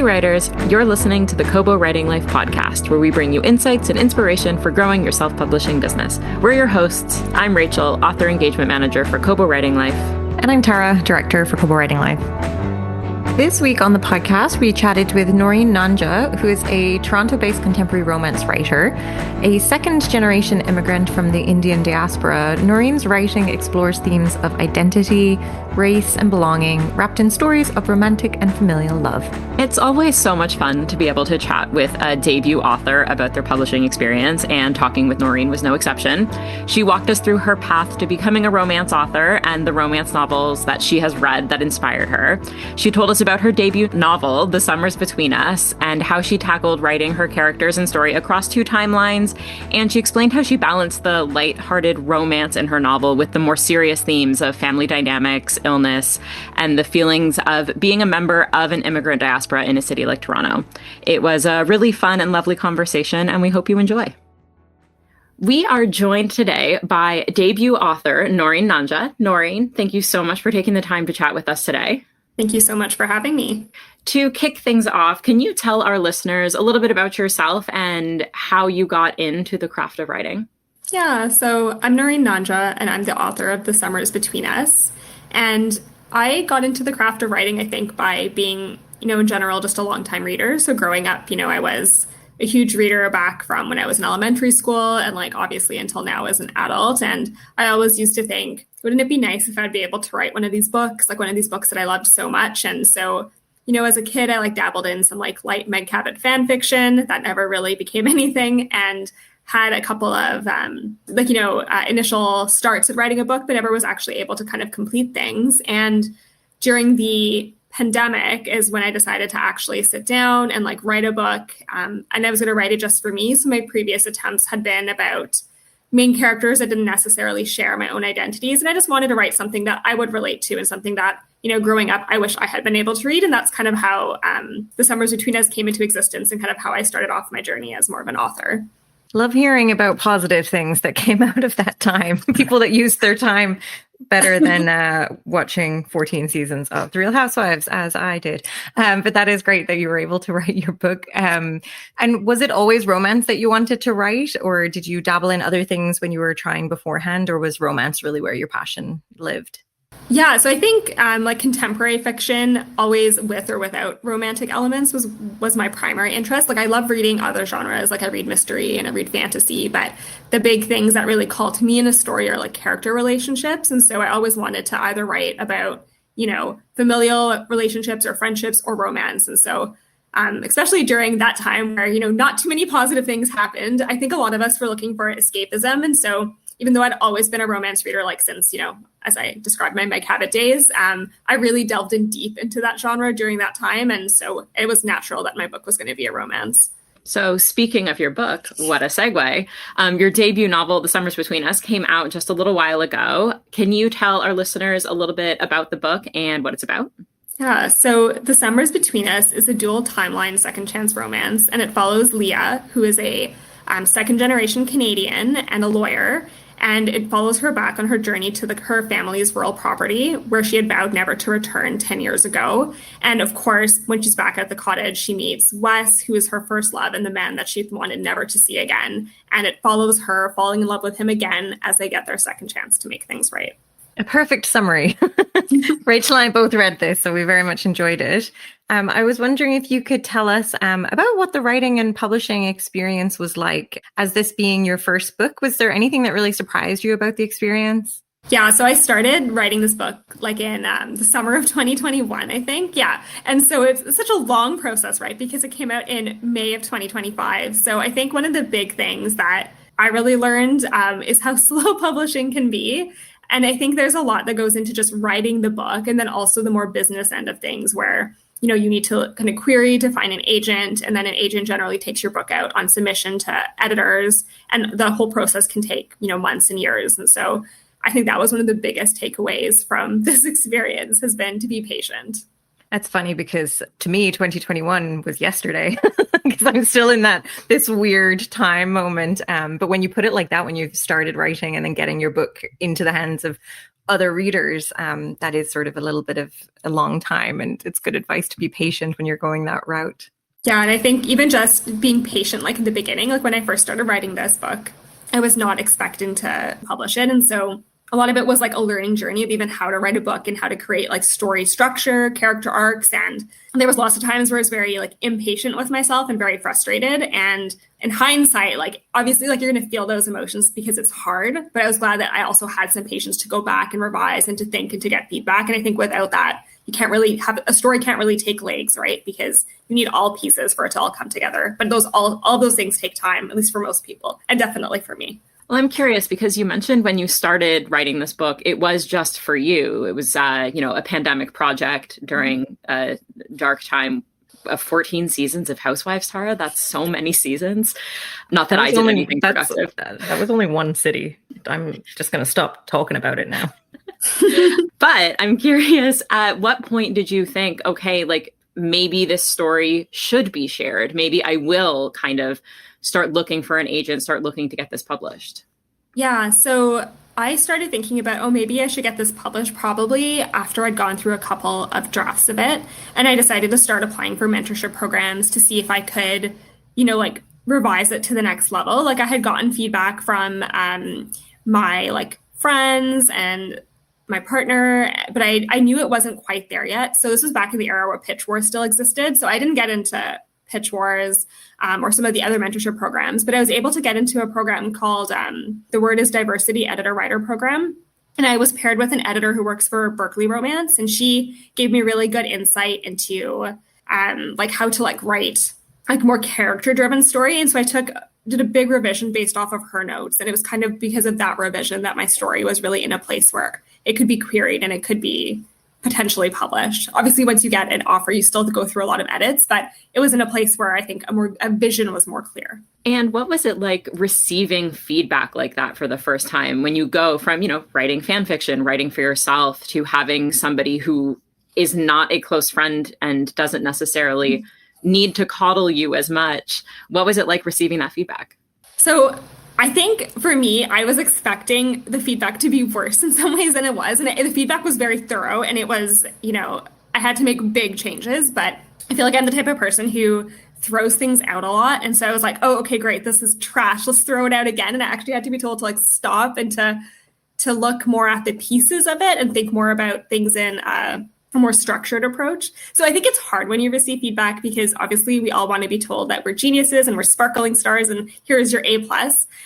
writers, you're listening to the Kobo Writing Life podcast, where we bring you insights and inspiration for growing your self-publishing business. We're your hosts. I'm Rachel, Author Engagement Manager for Kobo Writing Life. And I'm Tara, Director for Kobo Writing Life. This week on the podcast, we chatted with Noreen Nanja, who is a Toronto-based contemporary romance writer, a second-generation immigrant from the Indian diaspora. Noreen's writing explores themes of identity, race, and belonging, wrapped in stories of romantic and familial love. It's always so much fun to be able to chat with a debut author about their publishing experience, and talking with Noreen was no exception. She walked us through her path to becoming a romance author and the romance novels that she has read that inspired her. She told us about her debut novel, The Summers Between Us, and how she tackled writing her characters and story across two timelines. And she explained how she balanced the light-hearted romance in her novel with the more serious themes of family dynamics, illness, and the feelings of being a member of an immigrant diaspora in a city like Toronto. It was a really fun and lovely conversation, and we hope you enjoy. We are joined today by debut author Noreen Nanja. Noreen, thank you so much for taking the time to chat with us today. Thank you so much for having me. To kick things off, can you tell our listeners a little bit about yourself and how you got into the craft of writing? Yeah, so I'm Noreen Nanja, and I'm the author of The Summers Between Us. And I got into the craft of writing, I think, by being, in general, just a long-time reader. So growing up, I was a huge reader back from when I was in elementary school and obviously until now as an adult. And I always used to think, wouldn't it be nice if I'd be able to write one of these books, one of these books that I loved so much. And so, as a kid, I dabbled in some light Meg Cabot fan fiction that never really became anything, and had a couple of initial starts at writing a book, but never was actually able to kind of complete things. And during the pandemic is when I decided to actually sit down and write a book. And I was going to write it just for me. So my previous attempts had been about main characters that didn't necessarily share my own identities. And I just wanted to write something that I would relate to, and something that, growing up, I wish I had been able to read. And that's kind of how The Summers Between Us came into existence, and kind of how I started off my journey as more of an author. Love hearing about positive things that came out of that time. People that used their time better than watching 14 seasons of The Real Housewives, as I did. But that is great that you were able to write your book. And was it always romance that you wanted to write, or did you dabble in other things when you were trying beforehand, or was romance really where your passion lived? Yeah, so I think contemporary fiction, always with or without romantic elements, was my primary interest. I love reading other genres. I read mystery and I read fantasy, but the big things that really call to me in a story are character relationships. And so I always wanted to either write about, familial relationships or friendships or romance. And so especially during that time where, not too many positive things happened, I think a lot of us were looking for escapism. And so even though I'd always been a romance reader, since, as I described my Meg Cabot days, I really delved in deep into that genre during that time. And so it was natural that my book was going to be a romance. So speaking of your book, what a segue. Your debut novel, The Summers Between Us, came out just a little while ago. Can you tell our listeners a little bit about the book and what it's about? Yeah, so The Summers Between Us is a dual timeline second chance romance, and it follows Leah, who is a second generation Canadian and a lawyer. And it follows her back on her journey to her family's rural property, where she had vowed never to return 10 years ago. And of course, when she's back at the cottage, she meets Wes, who is her first love and the man that she wanted never to see again. And it follows her falling in love with him again as they get their second chance to make things right. A perfect summary. Rachel and I both read this, so we very much enjoyed it. I was wondering if you could tell us about what the writing and publishing experience was like. As this being your first book, was there anything that really surprised you about the experience? Yeah, so I started writing this book in the summer of 2021, I think. Yeah. And so it's such a long process, right? Because it came out in May of 2025. So I think one of the big things that I really learned is how slow publishing can be. And I think there's a lot that goes into just writing the book, and then also the more business end of things where, you need to kind of query to find an agent, and then an agent generally takes your book out on submission to editors, and the whole process can take, months and years. And so I think that was one of the biggest takeaways from this experience, has been to be patient. That's funny because to me, 2021 was yesterday because I'm still in this weird time moment. But when you put it like that, when you started writing and then getting your book into the hands of other readers, that is sort of a little bit of a long time, and it's good advice to be patient when you're going that route. Yeah, and I think even just being patient, like in the beginning, like when I first started writing this book, I was not expecting to publish it. And so a lot of it was like a learning journey of even how to write a book and how to create like story structure, character arcs. And there was lots of times where I was very like impatient with myself and very frustrated. And in hindsight, like obviously like you're going to feel those emotions because it's hard, but I was glad that I also had some patience to go back and revise and to think and to get feedback. And I think without that, you can't really have a story can't really take legs, right? Because you need all pieces for it to all come together. But all those things take time, at least for most people, and definitely for me. Well, I'm curious because you mentioned when you started writing this book, it was just for you. It was, a pandemic project during a dark time of 14 seasons of Housewives, Tara. That's so many seasons. Not that I did anything productive. That was only one city. I'm just going to stop talking about it now. But I'm curious, at what point did you think, okay, like maybe this story should be shared? Maybe I will kind of start looking for an agent, start looking to get this published? Yeah, so I started thinking about, maybe I should get this published probably after I'd gone through a couple of drafts of it. And I decided to start applying for mentorship programs to see if I could, like revise it to the next level. Like I had gotten feedback from my like friends and my partner, but I knew it wasn't quite there yet. So this was back in the era where Pitch Wars still existed. So I didn't get into Pitch Wars or some of the other mentorship programs, but I was able to get into a program called The Word is Diversity Editor-Writer Program. And I was paired with an editor who works for Berkeley Romance, and she gave me really good insight into like how to like write like more character-driven story. And so I did a big revision based off of her notes. And it was kind of because of that revision that my story was really in a place where it could be queried and it could be potentially published. Obviously, once you get an offer, you still have to go through a lot of edits, but it was in a place where I think a vision was more clear. And what was it like receiving feedback like that for the first time when you go from, writing fan fiction, writing for yourself, to having somebody who is not a close friend and doesn't necessarily need to coddle you as much? What was it like receiving that feedback? So I think for me, I was expecting the feedback to be worse in some ways than it was. And the feedback was very thorough. And it was, I had to make big changes. But I feel like I'm the type of person who throws things out a lot. And so I was like, oh, okay, great. This is trash. Let's throw it out again. And I actually had to be told to like stop and to look more at the pieces of it and think more about things in a more structured approach. So I think it's hard when you receive feedback because obviously we all want to be told that we're geniuses and we're sparkling stars and here's your A+.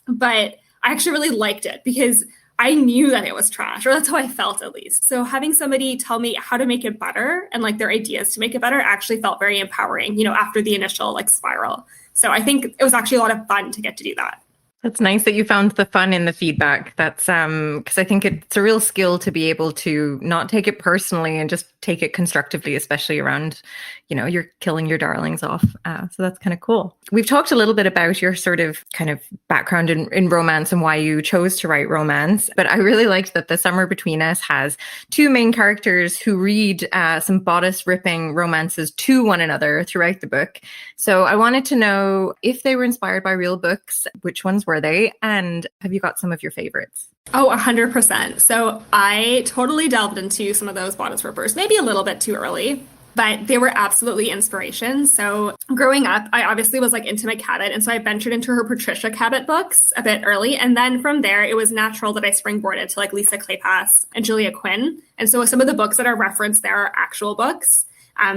But I actually really liked it because I knew that it was trash, or that's how I felt at least. So having somebody tell me how to make it better and like their ideas to make it better actually felt very empowering, after the initial like spiral. So I think it was actually a lot of fun to get to do that. That's nice that you found the fun in the feedback. That's because I think it's a real skill to be able to not take it personally and just take it constructively, especially around, you're killing your darlings off. So that's kind of cool. We've talked a little bit about your sort of kind of background in romance and why you chose to write romance. But I really liked that The Summer Between Us has two main characters who read some bodice ripping romances to one another throughout the book. So I wanted to know if they were inspired by real books, which ones were they? And have you got some of your favorites? Oh, 100%. So I totally delved into some of those bodice rippers, maybe a little bit too early, but they were absolutely inspiration. So growing up, I obviously was like into my Cabot. And so I ventured into her Patricia Cabot books a bit early. And then from there, it was natural that I springboarded to like Lisa Kleypas and Julia Quinn. And so some of the books that are referenced there are actual books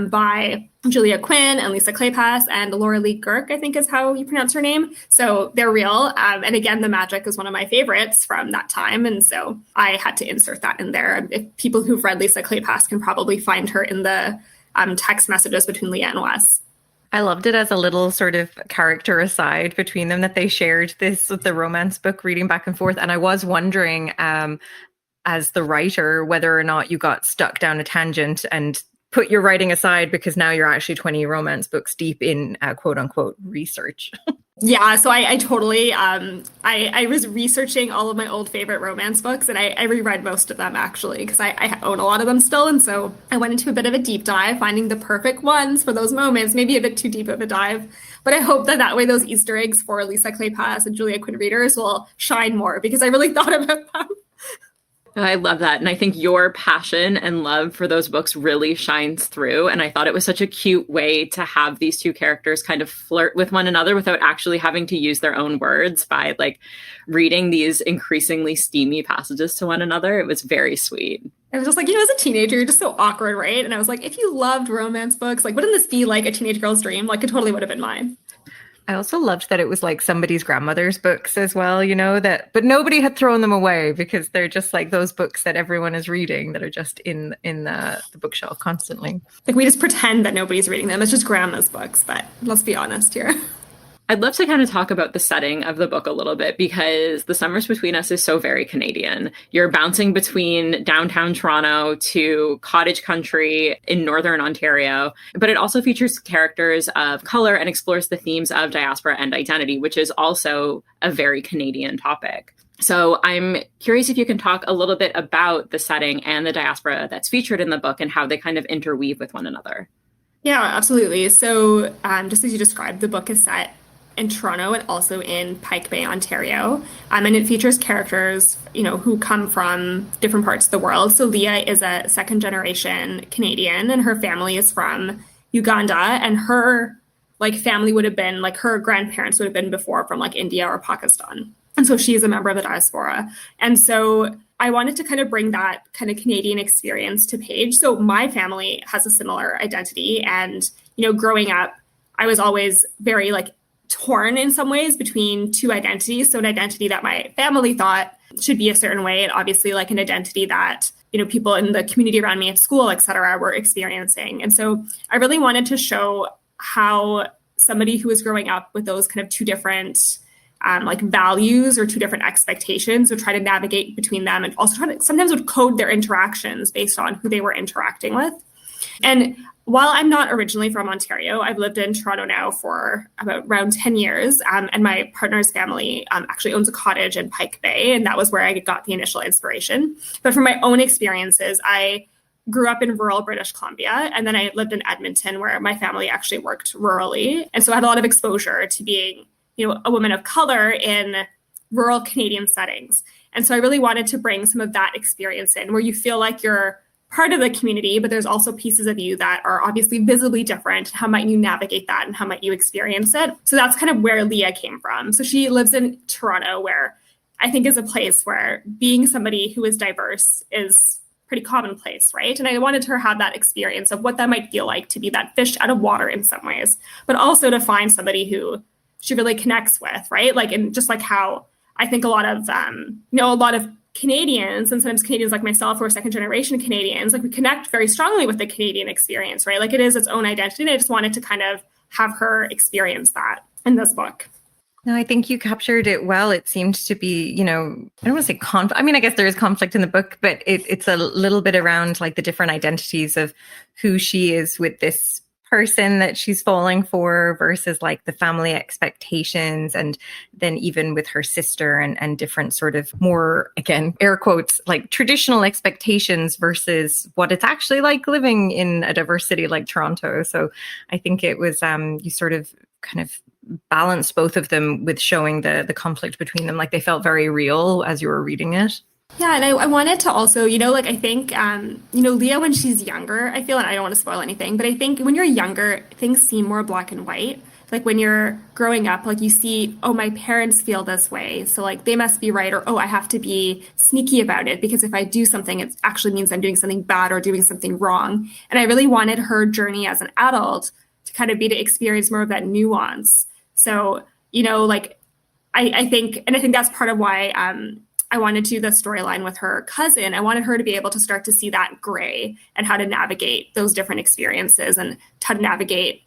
by Julia Quinn and Lisa Kleypas and Laura Lee Girk, I think is how you pronounce her name. So they're real. And again, the magic is one of my favorites from that time. And so I had to insert that in there. If people who've read Lisa Kleypas can probably find her in the text messages between Leah and Wes. I loved it as a little sort of character aside between them that they shared this with the romance book reading back and forth. And I was wondering, as the writer, whether or not you got stuck down a tangent and put your writing aside because now you're actually 20 romance books deep in quote unquote research. Yeah, so I totally, I was researching all of my old favorite romance books and I reread most of them actually because I own a lot of them still. And so I went into a bit of a deep dive, finding the perfect ones for those moments, maybe a bit too deep of a dive. But I hope that way those Easter eggs for Lisa Kleypas and Julia Quinn readers will shine more because I really thought about them. I love that. And I think your passion and love for those books really shines through. And I thought it was such a cute way to have these two characters kind of flirt with one another without actually having to use their own words by like reading these increasingly steamy passages to one another. It was very sweet. I was just like, as a teenager, you're just so awkward, right? And I was like, if you loved romance books, like, wouldn't this be like a teenage girl's dream? Like, it totally would have been mine. I also loved that it was like somebody's grandmother's books as well, but nobody had thrown them away because they're just like those books that everyone is reading that are just in the bookshelf constantly. Like, we just pretend that nobody's reading them. It's just grandma's books, but let's be honest here. I'd love to kind of talk about the setting of the book a little bit because The Summers Between Us is so very Canadian. You're bouncing between downtown Toronto to cottage country in northern Ontario, but it also features characters of color and explores the themes of diaspora and identity, which is also a very Canadian topic. So I'm curious if you can talk a little bit about the setting and the diaspora that's featured in the book and how they kind of interweave with one another. Yeah, absolutely. So just as you described, the book is set in Toronto and also in Pike Bay, Ontario. And it features characters, who come from different parts of the world. So Leah is a second generation Canadian and her family is from Uganda, and her family would have been her grandparents would have been before from India or Pakistan. And so she is a member of the diaspora. And so I wanted to kind of bring that kind of Canadian experience to page. So my family has a similar identity. And, growing up, I was always very torn in some ways between two identities. So an identity that my family thought should be a certain way, and obviously an identity that, people in the community around me at school, et cetera, were experiencing. And so I really wanted to show how somebody who was growing up with those kind of two different values or two different expectations would try to navigate between them, and also sometimes would code their interactions based on who they were interacting with. And while I'm not originally from Ontario, I've lived in Toronto now for about around 10 years. And my partner's family actually owns a cottage in Pike Bay. And that was where I got the initial inspiration. But from my own experiences, I grew up in rural British Columbia. And then I lived in Edmonton, where my family actually worked rurally. And so I had a lot of exposure to being, a woman of color in rural Canadian settings. And so I really wanted to bring some of that experience in, where you feel like you're part of the community, but there's also pieces of you that are obviously visibly different. How might you navigate that and how might you experience it? So that's kind of where Leah came from. So she lives in Toronto, where I think is a place where being somebody who is diverse is pretty commonplace, right? And I wanted her to have that experience of what that might feel like to be that fish out of water in some ways, but also to find somebody who she really connects with, right? And just how I think a lot of Canadians, and sometimes Canadians like myself who are second generation Canadians, we connect very strongly with the Canadian experience, right? It is its own identity. And I just wanted to kind of have her experience that in this book. No, I think you captured it well. It seemed to be, I don't want to say conflict. I mean, I guess there is conflict in the book, but it's a little bit around the different identities of who she is with this person that she's falling for versus the family expectations, and then even with her sister and different sort of more, again, air quotes, traditional expectations versus what it's actually like living in a diverse city like Toronto. So I think it was you sort of kind of balanced both of them with showing the conflict between them. They felt very real as you were reading it. Yeah, and I wanted to also, I think, Leah, when she's younger, I feel, and I don't want to spoil anything, but I think when you're younger, things seem more black and white. When you're growing up, you see, oh, my parents feel this way, so they must be right, or oh, I have to be sneaky about it because if I do something, it actually means I'm doing something bad or doing something wrong. And I really wanted her journey as an adult to kind of be to experience more of that nuance. So, I think that's part of why I wanted to do the storyline with her cousin. I wanted her to be able to start to see that gray and how to navigate those different experiences and how to navigate,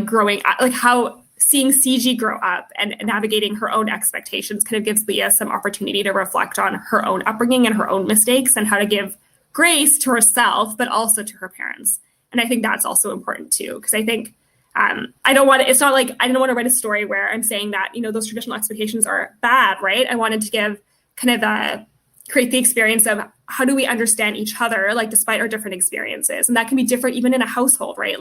growing up, how seeing CG grow up and navigating her own expectations kind of gives Leah some opportunity to reflect on her own upbringing and her own mistakes and how to give grace to herself, but also to her parents. And I think that's also important too, because I think I don't want to, it's not I didn't want to write a story where I'm saying that, those traditional expectations are bad, right? I wanted to give kind of create the experience of how do we understand each other, despite our different experiences. And that can be different even in a household, right?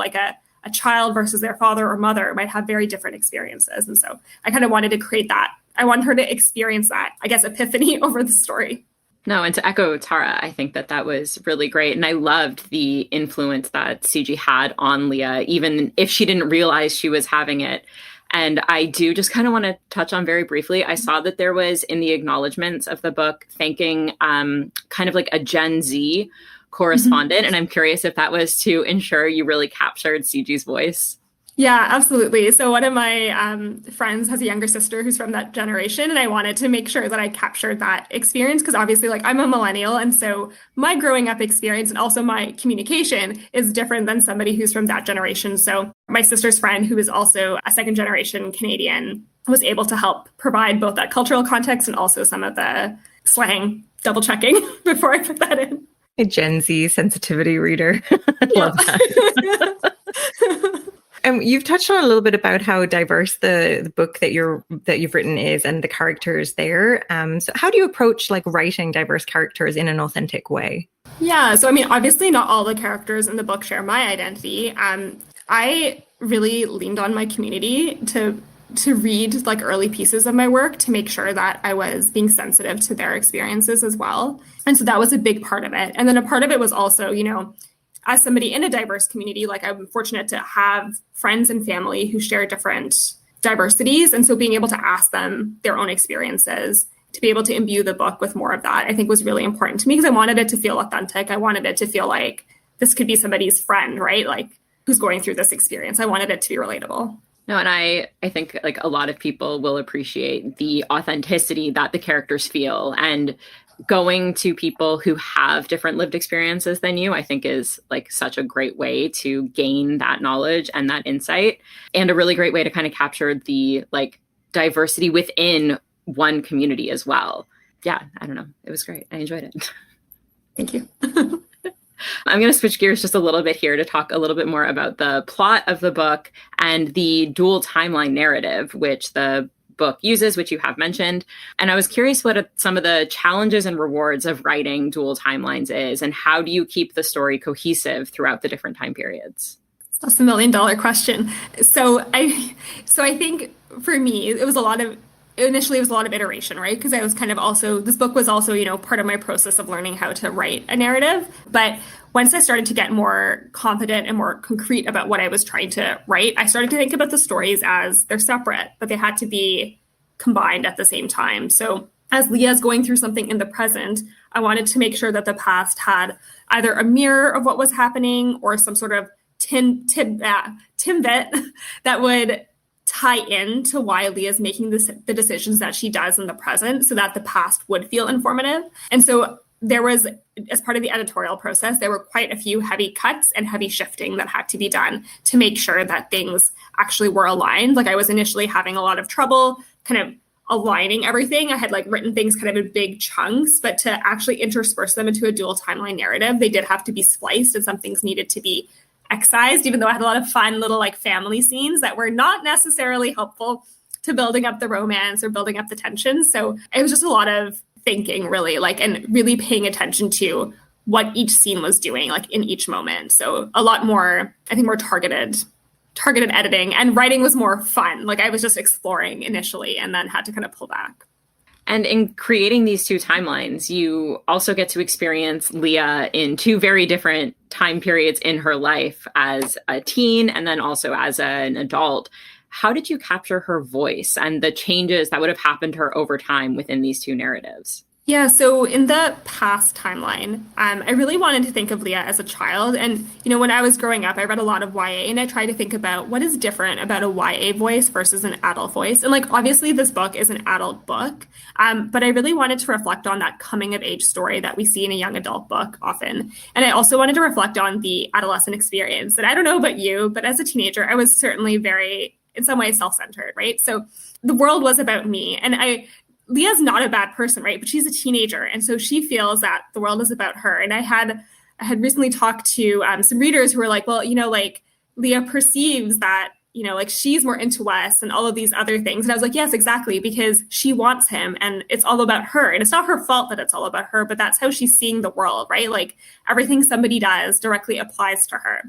A child versus their father or mother might have very different experiences. And so I kind of wanted to create that. I wanted her to experience that, I guess, epiphany over the story. No, and to echo Tara, I think that that was really great. And I loved the influence that CG had on Leah, even if she didn't realize she was having it. And I do just kind of want to touch on very briefly. I saw that there was in the acknowledgments of the book thanking kind of like a Gen Z correspondent. And I'm curious if that was to ensure you really captured CG's voice. Yeah, absolutely. So one of my friends has a younger sister who's from that generation, and I wanted to make sure that I captured that experience because obviously, like, I'm a millennial, and so my growing up experience and also my communication is different than somebody who's from that generation. So my sister's friend, who is also a second generation Canadian, was able to help provide both that cultural context and also some of the slang, double checking before I put that in. A Gen Z sensitivity reader. I love that. You've touched on a little bit about how diverse the book that you've written is and the characters there. So how do you approach like writing diverse characters in an authentic way? Yeah, so I mean, obviously not all the characters in the book share my identity. I really leaned on my community to read like early pieces of my work to make sure that I was being sensitive to their experiences as well. And so that was a big part of it. And then a part of it was also, as somebody in a diverse community, like I'm fortunate to have friends and family who share different diversities. And so being able to ask them their own experiences, to be able to imbue the book with more of that, I think was really important to me because I wanted it to feel authentic. I wanted it to feel like this could be somebody's friend, right? Like who's going through this experience. I wanted it to be relatable. No, and I think like a lot of people will appreciate the authenticity that the characters feel, and going to people who have different lived experiences than you, I think is like such a great way to gain that knowledge and that insight, and a really great way to kind of capture the like diversity within one community as well. Yeah, I don't know. It was great. I enjoyed it. Thank you. I'm going to switch gears just a little bit here to talk a little bit more about the plot of the book and the dual timeline narrative, which the book uses, which you have mentioned. And I was curious what some of the challenges and rewards of writing dual timelines is, and how do you keep the story cohesive throughout the different time periods? That's $1 million question. So I think for me, initially it was a lot of iteration, right? Because I was kind of also, this book was also, part of my process of learning how to write a narrative. But once I started to get more confident and more concrete about what I was trying to write, I started to think about the stories as they're separate, but they had to be combined at the same time. So as Leah's going through something in the present, I wanted to make sure that the past had either a mirror of what was happening or some sort of tidbit that would tie in to why Leah's making the decisions that she does in the present so that the past would feel informative. And so there was, as part of the editorial process, there were quite a few heavy cuts and heavy shifting that had to be done to make sure that things actually were aligned. Like I was initially having a lot of trouble kind of aligning everything. I had like written things kind of in big chunks, but to actually intersperse them into a dual timeline narrative, they did have to be spliced and some things needed to be excised, even though I had a lot of fun little like family scenes that were not necessarily helpful to building up the romance or building up the tension. So it was just a lot of thinking really, like, and really paying attention to what each scene was doing, like in each moment. So a lot more, I think, more targeted editing, and writing was more fun. Like I was just exploring initially and then had to kind of pull back. And in creating these two timelines, you also get to experience Leah in two very different time periods in her life, as a teen and then also as an adult. How did you capture her voice and the changes that would have happened to her over time within these two narratives? Yeah, so in the past timeline, I really wanted to think of Leah as a child. And, when I was growing up, I read a lot of YA and I tried to think about what is different about a YA voice versus an adult voice. And like, obviously this book is an adult book, but I really wanted to reflect on that coming of age story that we see in a young adult book often. And I also wanted to reflect on the adolescent experience. And I don't know about you, but as a teenager, I was certainly very, in some ways, self-centered, right? So the world was about me. And Leah's not a bad person, right? But she's a teenager. And so she feels that the world is about her. And I had recently talked to some readers who were like, well, like Leah perceives that, like she's more into Wes and all of these other things. And I was like, yes, exactly, because she wants him and it's all about her. And it's not her fault that it's all about her, but that's how she's seeing the world, right? Like everything somebody does directly applies to her.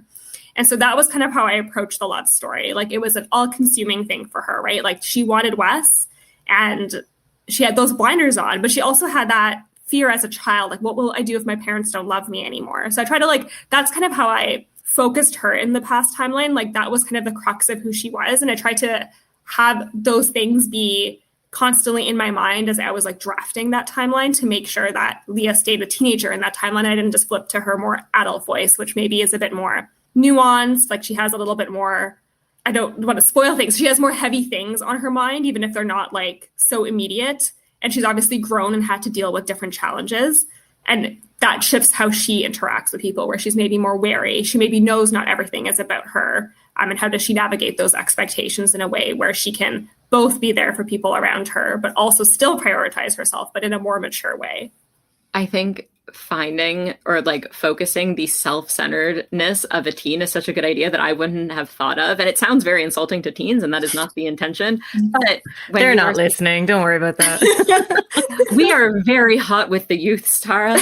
And so that was kind of how I approached the love story. Like it was an all-consuming thing for her, right? Like she wanted Wes and she had those blinders on, but she also had that fear as a child, like what will I do if my parents don't love me anymore? So I try to like, that's kind of how I focused her in the past timeline. Like that was kind of the crux of who she was. And I tried to have those things be constantly in my mind as I was like drafting that timeline to make sure that Leah stayed a teenager in that timeline. I didn't just flip to her more adult voice, which maybe is a bit more nuanced. Like she has a little bit more, I don't want to spoil things. She has more heavy things on her mind, even if they're not like so immediate. And she's obviously grown and had to deal with different challenges. And that shifts how she interacts with people, where she's maybe more wary. She maybe knows not everything is about her. And how does she navigate those expectations in a way where she can both be there for people around her, but also still prioritize herself, but in a more mature way? I think finding or like focusing the self-centeredness of a teen is such a good idea that I wouldn't have thought of. And it sounds very insulting to teens, and that is not the intention. But they're not listening. Don't worry about that. We are very hot with the youth, Tara.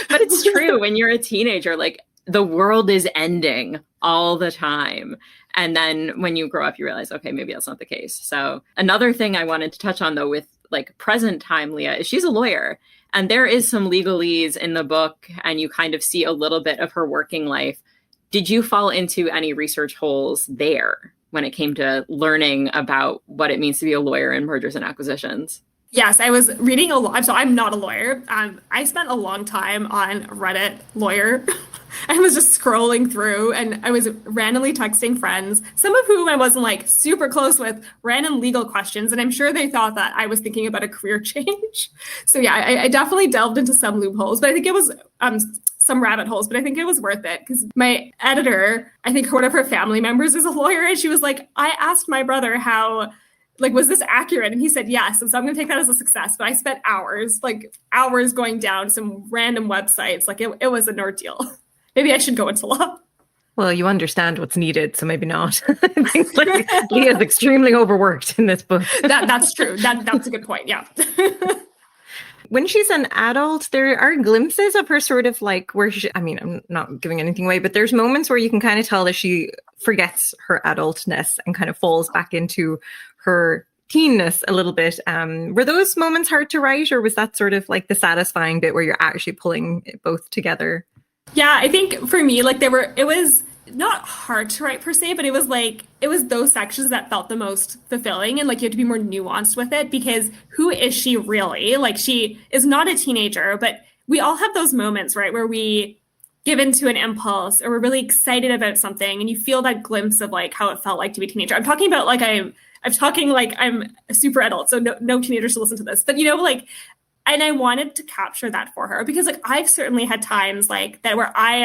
But it's true. When you're a teenager, like the world is ending all the time. And then when you grow up, you realize, okay, maybe that's not the case. So another thing I wanted to touch on, though, with like present time Leah, is she's a lawyer. And there is some legalese in the book, and you kind of see a little bit of her working life. Did you fall into any research holes there when it came to learning about what it means to be a lawyer in mergers and acquisitions? Yes, I was reading a lot. So I'm not a lawyer. I spent a long time on Reddit lawyer. I was just scrolling through, and I was randomly texting friends, some of whom I wasn't like super close with, random legal questions. And I'm sure they thought that I was thinking about a career change. So yeah, I definitely delved into some loopholes, but I think it was some rabbit holes, but I think it was worth it because my editor, I think one of her family members is a lawyer. And she was like, I asked my brother how, like, was this accurate? And he said, yes. And so I'm going to take that as a success. But I spent hours going down some random websites. Like it was an ordeal. Maybe I should go into law. Well, you understand what's needed, so maybe not. I think like, Leah's extremely overworked in this book. That's true. That's a good point. Yeah. When she's an adult, there are glimpses of her sort of like where she, I mean, I'm not giving anything away, but there's moments where you can kind of tell that she forgets her adultness and kind of falls back into her teenness a little bit. Were those moments hard to write, or was that sort of like the satisfying bit where you're actually pulling it both together? Yeah, I think for me, like it was not hard to write per se, but it was those sections that felt the most fulfilling, and like you have to be more nuanced with it, because who is she really? Like she is not a teenager, but we all have those moments, right, where we give into an impulse or we're really excited about something and you feel that glimpse of like how it felt like to be a teenager. I'm talking about like I'm talking like I'm a super adult, so no teenagers should listen to this, but like. And I wanted to capture that for her because like I've certainly had times like that where I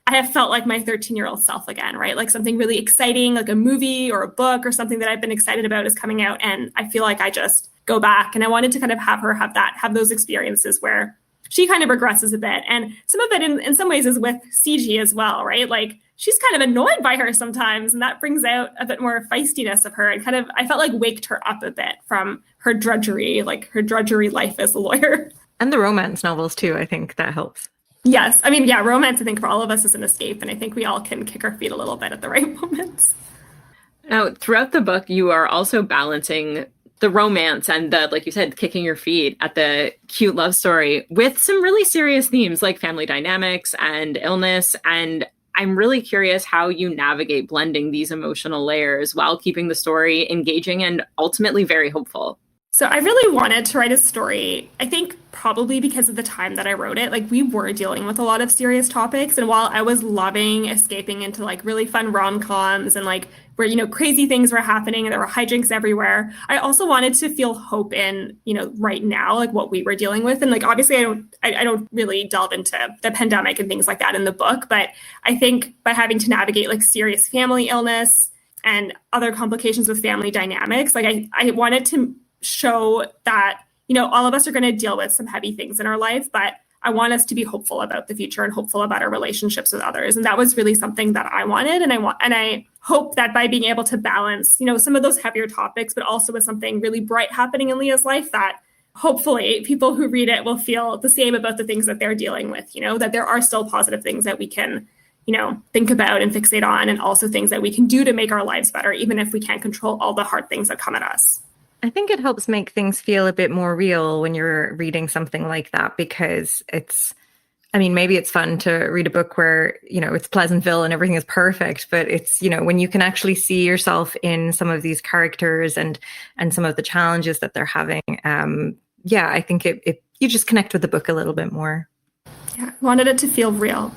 have felt like my 13-year-old self again, right? Like something really exciting, like a movie or a book or something that I've been excited about is coming out. And I feel like I just go back, and I wanted to kind of have her have those experiences where she kind of regresses a bit. And some of it in some ways is with CG as well, right? Like she's kind of annoyed by her sometimes, and that brings out a bit more feistiness of her and kind of, I felt like, waked her up a bit from her drudgery life as a lawyer. And the romance novels too, I think that helps. Yes. I mean, yeah, romance, I think for all of us is an escape, and I think we all can kick our feet a little bit at the right moments. Now, throughout the book, you are also balancing the romance and the, like you said, kicking your feet at the cute love story with some really serious themes like family dynamics and illness. And I'm really curious how you navigate blending these emotional layers while keeping the story engaging and ultimately very hopeful. So I really wanted to write a story, I think probably because of the time that I wrote it. Like we were dealing with a lot of serious topics. And while I was loving escaping into like really fun rom-coms and like where, crazy things were happening and there were hijinks everywhere, I also wanted to feel hope in, right now, like what we were dealing with. And like, obviously I don't really delve into the pandemic and things like that in the book, but I think by having to navigate like serious family illness and other complications with family dynamics, like I wanted to show that, all of us are going to deal with some heavy things in our life, but I want us to be hopeful about the future and hopeful about our relationships with others. And that was really something that I wanted. And I hope that by being able to balance, some of those heavier topics, but also with something really bright happening in Leah's life, that hopefully people who read it will feel the same about the things that they're dealing with, that there are still positive things that we can, think about and fixate on, and also things that we can do to make our lives better, even if we can't control all the hard things that come at us. I think it helps make things feel a bit more real when you're reading something like that, because maybe it's fun to read a book where, it's Pleasantville and everything is perfect, but it's, when you can actually see yourself in some of these characters and some of the challenges that they're having. I think you just connect with the book a little bit more. Yeah, I wanted it to feel real.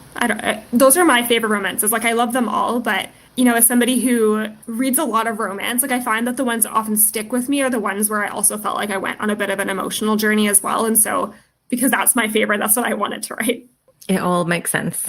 Those are my favorite romances. Like, I love them all, but as somebody who reads a lot of romance, like, I find that the ones that often stick with me are the ones where I also felt like I went on a bit of an emotional journey as well. And so, because that's my favorite, that's what I wanted to write. It all makes sense.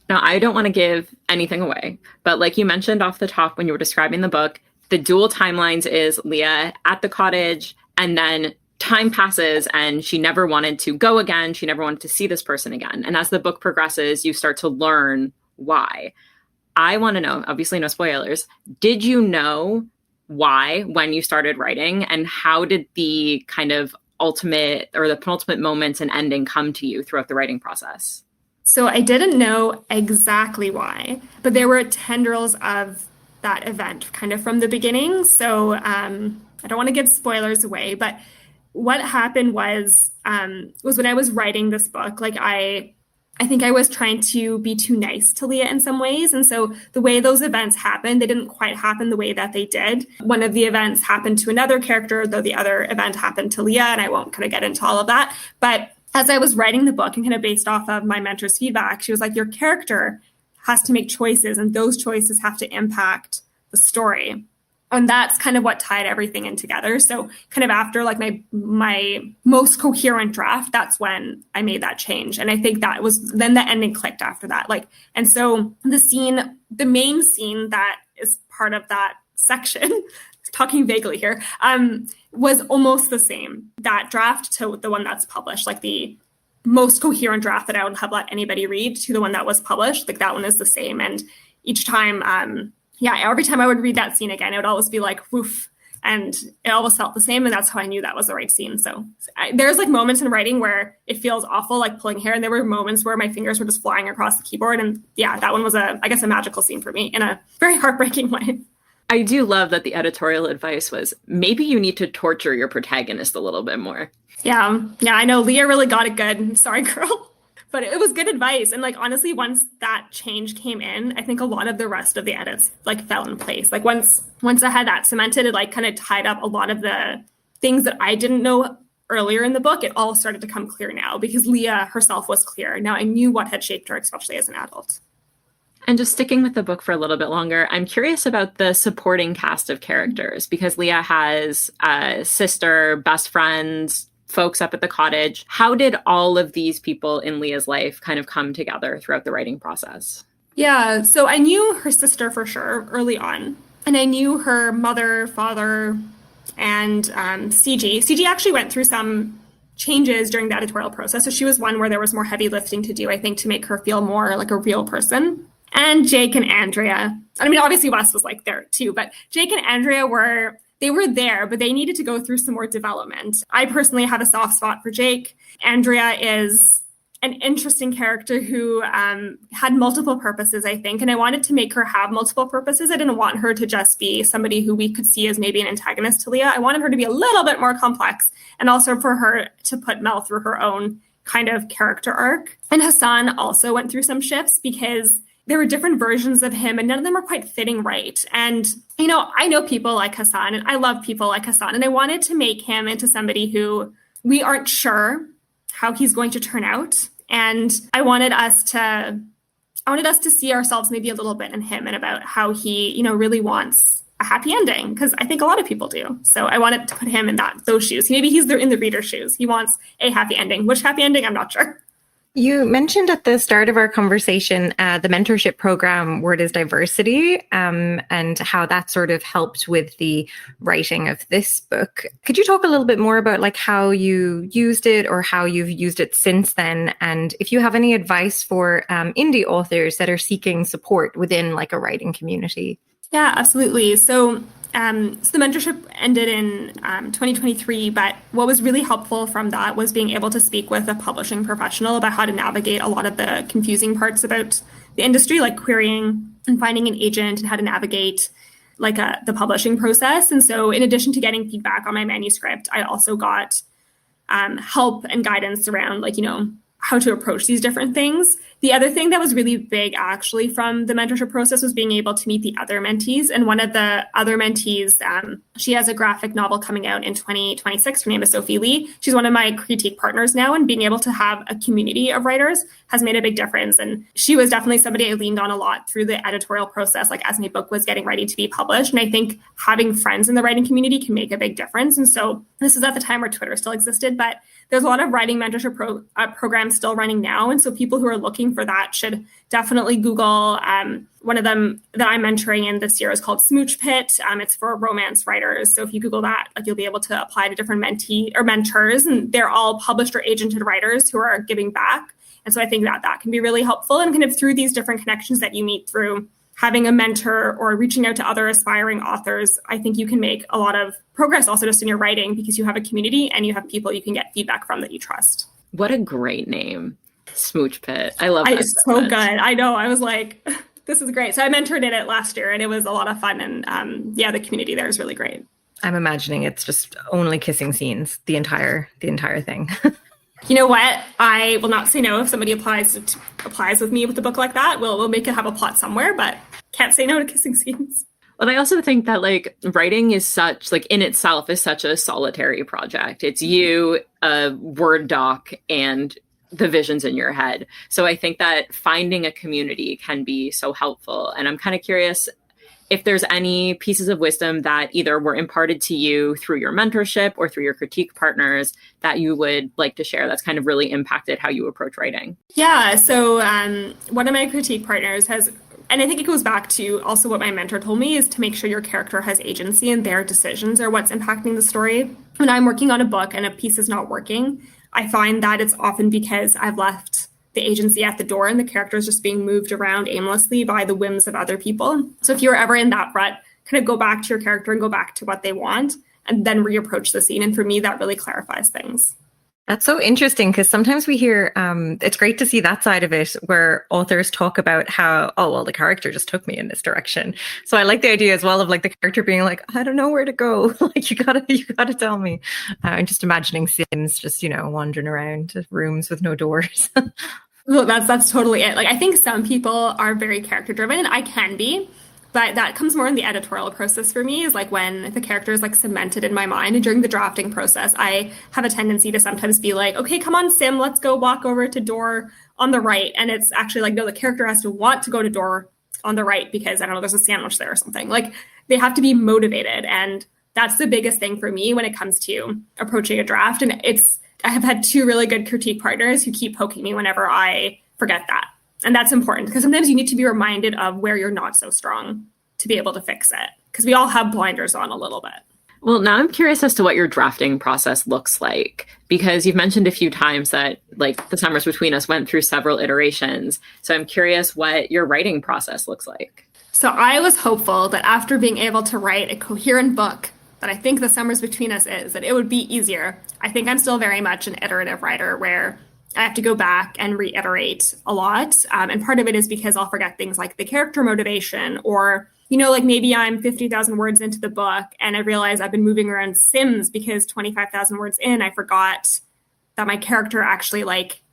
Now, I don't want to give anything away, but like you mentioned off the top when you were describing the book, the dual timelines is Leah at the cottage, and then time passes and she never wanted to go again. She never wanted to see this person again. And as the book progresses, you start to learn why. I want to know, obviously no spoilers, did you know why when you started writing, and how did the kind of ultimate or the penultimate moments and ending come to you throughout the writing process? So I didn't know exactly why, but there were tendrils of that event kind of from the beginning. So I don't want to give spoilers away, but what happened was when I was writing this book, like I think I was trying to be too nice to Leah in some ways. And so the way those events happened, they didn't quite happen the way that they did. One of the events happened to another character, though the other event happened to Leah, and I won't kind of get into all of that. But as I was writing the book and kind of based off of my mentor's feedback, she was like, your character has to make choices, and those choices have to impact the story. And that's kind of what tied everything in together. So kind of after like my most coherent draft, that's when I made that change. And I think that was then the ending clicked after that. And so the main scene that is part of that section, talking vaguely here, was almost the same, that draft to the one that's published, like the most coherent draft that I would have let anybody read to the one that was published. Like that one is the same. And each time, every time I would read that scene again, it would always be like, woof. And it always felt the same. And that's how I knew that was the right scene. So there's like moments in writing where it feels awful, like pulling hair. And there were moments where my fingers were just flying across the keyboard. And yeah, that one was a magical scene for me in a very heartbreaking way. I do love that the editorial advice was maybe you need to torture your protagonist a little bit more. Yeah, I know Leah really got it good. Sorry, girl. But it was good advice. And like, honestly, once that change came in, I think a lot of the rest of the edits like fell in place. Like once I had that cemented, it like kind of tied up a lot of the things that I didn't know earlier in the book. It all started to come clear now because Leah herself was clear. Now I knew what had shaped her, especially as an adult. And just sticking with the book for a little bit longer, I'm curious about the supporting cast of characters, because Leah has a sister, best friends, folks up at the cottage. How did all of these people in Leah's life kind of come together throughout the writing process? Yeah, so I knew her sister for sure early on. And I knew her mother, father, and CG. CG actually went through some changes during the editorial process. So she was one where there was more heavy lifting to do, I think, to make her feel more like a real person. And Jake and Andrea. I mean, obviously Wes was like there too, but Jake and Andrea were there, but they needed to go through some more development. I personally have a soft spot for Jake. Andrea is an interesting character who had multiple purposes, I think, and I wanted to make her have multiple purposes. I didn't want her to just be somebody who we could see as maybe an antagonist to Leah. I wanted her to be a little bit more complex, and also for her to put Mel through her own kind of character arc. And Hassan also went through some shifts because there were different versions of him and none of them were quite fitting right. And, I know people like Hassan and I love people like Hassan. And I wanted to make him into somebody who we aren't sure how he's going to turn out. And I wanted us to see ourselves maybe a little bit in him and about how he, really wants a happy ending, because I think a lot of people do. So I wanted to put him in those shoes. Maybe he's in the reader's shoes. He wants a happy ending. Which happy ending? I'm not sure. You mentioned at the start of our conversation the mentorship program Word is Diversity, and how that sort of helped with the writing of this book. Could you talk a little bit more about like how you used it or how you've used it since then? And if you have any advice for indie authors that are seeking support within like a writing community? Yeah, absolutely. So the mentorship ended in 2023, but what was really helpful from that was being able to speak with a publishing professional about how to navigate a lot of the confusing parts about the industry, like querying and finding an agent and how to navigate the publishing process. And so in addition to getting feedback on my manuscript, I also got help and guidance around how to approach these different things. The other thing that was really big actually from the mentorship process was being able to meet the other mentees. And one of the other mentees, she has a graphic novel coming out in 2026. Her name is Sophie Lee. She's one of my critique partners now, and being able to have a community of writers has made a big difference. And she was definitely somebody I leaned on a lot through the editorial process, as my book was getting ready to be published. And I think having friends in the writing community can make a big difference. And so this is at the time where Twitter still existed, but there's a lot of writing mentorship programs still running now. And so people who are looking for that should definitely Google. One of them that I'm mentoring in this year is called Smooch Pit. It's for romance writers. So if you Google that, you'll be able to apply to different mentee or mentors, and they're all published or agented writers who are giving back. And so I think that can be really helpful. And kind of through these different connections that you meet through having a mentor or reaching out to other aspiring authors, I think you can make a lot of progress also just in your writing because you have a community and you have people you can get feedback from that you trust. What a great name. Smooch Pit. I love that. It's so good. I know. I was like, this is great. So I mentored in it last year and it was a lot of fun. And the community there is really great. I'm imagining it's just only kissing scenes, the entire thing. You know what? I will not say no if somebody applies with me with a book like that. We'll make it have a plot somewhere, but can't say no to kissing scenes. Well, I also think that writing is such in itself is such a solitary project. It's you, a Word doc, and the visions in your head. So I think that finding a community can be so helpful. And I'm kind of curious if there's any pieces of wisdom that either were imparted to you through your mentorship or through your critique partners that you would like to share that's kind of really impacted how you approach writing. Yeah. So one of my critique partners has, and I think it goes back to also what my mentor told me, is to make sure your character has agency and their decisions are what's impacting the story. When I'm working on a book and a piece is not working, I find that it's often because I've left the agency at the door and the character is just being moved around aimlessly by the whims of other people. So if you're ever in that rut, kind of go back to your character and go back to what they want and then reapproach the scene. And for me, that really clarifies things. That's so interesting because sometimes we hear, it's great to see that side of it where authors talk about how, the character just took me in this direction. So I like the idea as well of the character being like, I don't know where to go. You gotta tell me. I'm just imagining Sims just, wandering around rooms with no doors. Well, that's totally it. I think some people are very character driven and I can be, but that comes more in the editorial process for me is when the character is cemented in my mind. And during the drafting process, I have a tendency to sometimes be like, okay, come on, Sim, let's go walk over to door on the right. And it's actually no, the character has to want to go to door on the right because I don't know, there's a sandwich there or something. They have to be motivated. And that's the biggest thing for me when it comes to approaching a draft. And I have had two really good critique partners who keep poking me whenever I forget that. And that's important because sometimes you need to be reminded of where you're not so strong to be able to fix it because we all have blinders on a little bit. Well, now I'm curious as to what your drafting process looks like, because you've mentioned a few times that the Summers Between Us went through several iterations. So I'm curious what your writing process looks like. So I was hopeful that after being able to write a coherent book that I think The Summers Between Us is, that it would be easier. I think I'm still very much an iterative writer where I have to go back and reiterate a lot. And part of it is because I'll forget things like the character motivation or, maybe I'm 50,000 words into the book and I realize I've been moving around Sims because 25,000 words in, I forgot that my character actually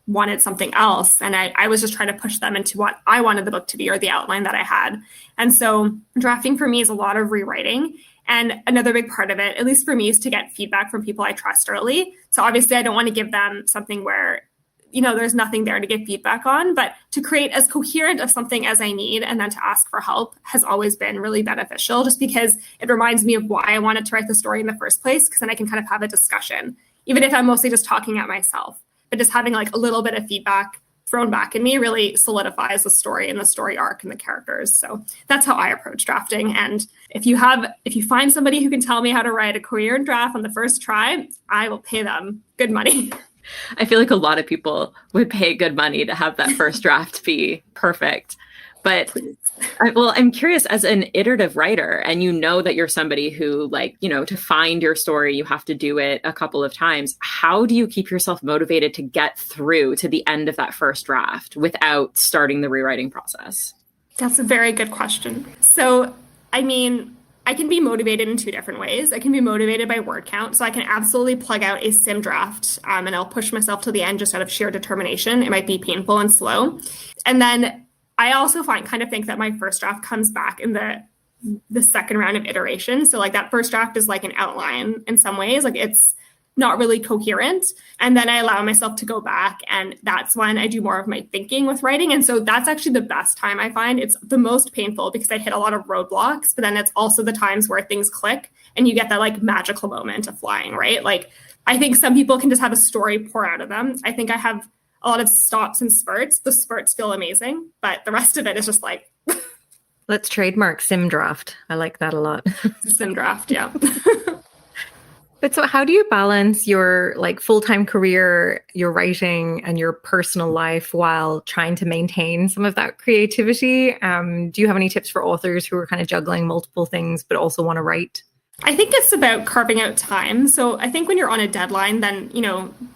wanted something else. And I was just trying to push them into what I wanted the book to be or the outline that I had. And so drafting for me is a lot of rewriting. And another big part of it, at least for me, is to get feedback from people I trust early. So obviously I don't want to give them something where there's nothing there to get feedback on, but to create as coherent of something as I need and then to ask for help has always been really beneficial just because it reminds me of why I wanted to write the story in the first place, because then I can kind of have a discussion, even if I'm mostly just talking at myself. But just having a little bit of feedback thrown back at me really solidifies the story and the story arc and the characters. So that's how I approach drafting. And if you find somebody who can tell me how to write a coherent draft on the first try, I will pay them good money. I feel like a lot of people would pay good money to have that first draft be perfect. But I'm curious, as an iterative writer, and that you're somebody who to find your story, you have to do it a couple of times. How do you keep yourself motivated to get through to the end of that first draft without starting the rewriting process? That's a very good question. So, I can be motivated in two different ways. I can be motivated by word count. So I can absolutely plug out a sim draft and I'll push myself to the end just out of sheer determination. It might be painful and slow. And then I also think that my first draft comes back in the second round of iteration. So like that first draft is like an outline in some ways, like it's not really coherent. And then I allow myself to go back, and that's when I do more of my thinking with writing. And so that's actually the best time I find. It's the most painful because I hit a lot of roadblocks, but then it's also the times where things click and you get that like magical moment of flying, right? Like I think some people can just have a story pour out of them. I think I have a lot of stops and spurts. The spurts feel amazing, but the rest of it is just like... Let's trademark sim draft. I like that a lot. Sim draft, yeah. But so how do you balance your like full-time career, your writing, and your personal life while trying to maintain some of that creativity? Do you have any tips for authors who are kind of juggling multiple things but also want to write? I think it's about carving out time. So I think when you're on a deadline, then,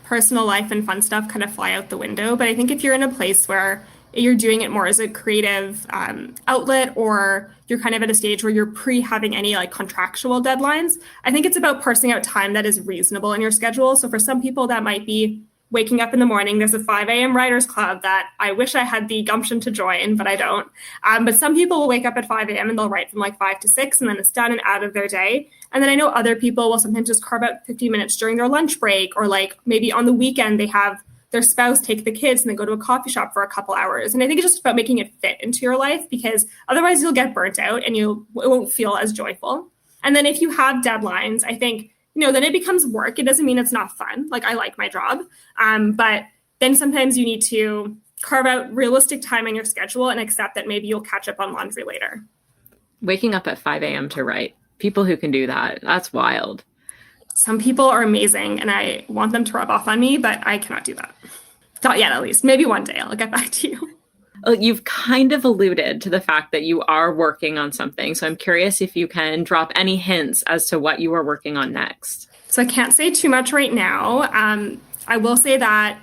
personal life and fun stuff kind of fly out the window. But I think if you're in a place where you're doing it more as a creative outlet, or you're kind of at a stage where you're pre-having any like contractual deadlines, I think it's about parsing out time that is reasonable in your schedule. So for some people that might be waking up in the morning. There's a 5 a.m. writers club that I wish I had the gumption to join, but I don't. But some people will wake up at 5 a.m. and they'll write from like 5 to 6, and then it's done and out of their day. And then I know other people will sometimes just carve out 15 minutes during their lunch break, or like maybe on the weekend they have their spouse take the kids and then go to a coffee shop for a couple hours. And I think it's just about making it fit into your life, because otherwise you'll get burnt out and it won't feel as joyful. And then if you have deadlines, I think, then it becomes work. It doesn't mean it's not fun. Like I like my job. But then sometimes you need to carve out realistic time in your schedule and accept that maybe you'll catch up on laundry later. Waking up at 5 a.m. to write. People who can do that, that's wild. Some people are amazing and I want them to rub off on me, but I cannot do that. Not yet, at least. Maybe one day I'll get back to you. Well, you've kind of alluded to the fact that you are working on something. So I'm curious if you can drop any hints as to what you are working on next. So I can't say too much right now. I will say that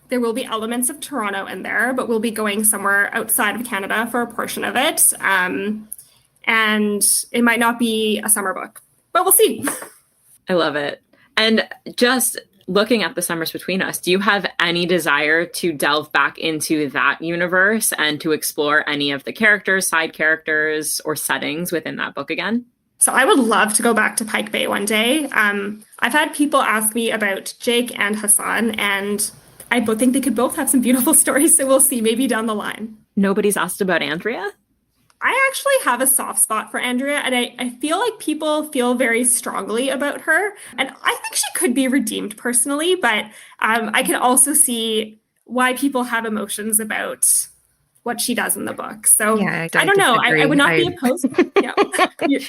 there will be elements of Toronto in there, but we'll be going somewhere outside of Canada for a portion of it. And it might not be a summer book, but we'll see. I love it. And just looking at the Summers Between Us, do you have any desire to delve back into that universe and to explore any of the characters, side characters, or settings within that book again? So I would love to go back to Pike Bay one day. I've had people ask me about Jake and Hassan, and I both think they could both have some beautiful stories. So we'll see, maybe down the line. Nobody's asked about Andrea? I actually have a soft spot for Andrea, and I feel like people feel very strongly about her. And I think she could be redeemed personally, but I can also see why people have emotions about what she does in the book. So yeah, I don't know. I would not be opposed. Yeah.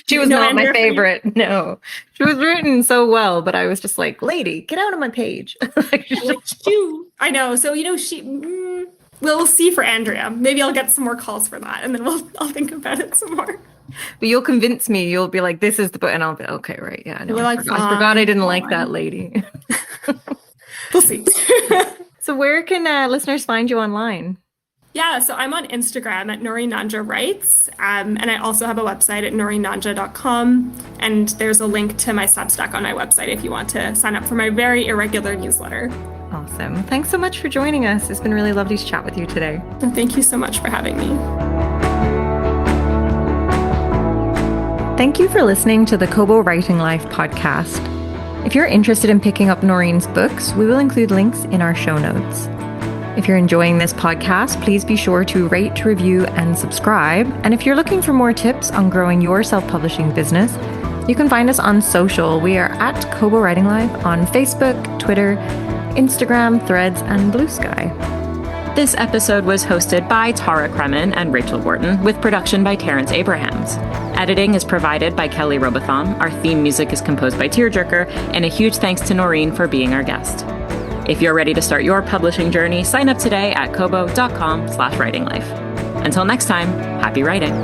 She was not my favorite. No, she was written so well, but I was just like, lady, get out of my page. I know. So, we'll see for Andrea. Maybe I'll get some more calls for that, and then I'll think about it some more. But you'll convince me. You'll be like, this is the book. And I'll be, okay, right. Yeah, no, I forgot I didn't like that lady. We'll see. So where can listeners find you online? Yeah, so I'm on Instagram at Noreen Nanja Writes, and I also have a website at noreennanja.com, and there's a link to my Substack on my website if you want to sign up for my very irregular newsletter. Awesome. Thanks so much for joining us. It's been really lovely to chat with you today. And thank you so much for having me. Thank you for listening to the Kobo Writing Life podcast. If you're interested in picking up Noreen's books, we will include links in our show notes. If you're enjoying this podcast, please be sure to rate, review, and subscribe. And if you're looking for more tips on growing your self-publishing business, you can find us on social. We are at Kobo Writing Life on Facebook, Twitter, Instagram, Threads, and Blue Sky. This episode was hosted by Tara Kremen and Rachel Wharton, with production by Terrence Abrahams. Editing is provided by Kelly Robotham. Our theme music is composed by Tearjerker, and a huge thanks to Noreen for being our guest. If you're ready to start your publishing journey, sign up today at kobo.com/writinglife. Until next time, happy writing.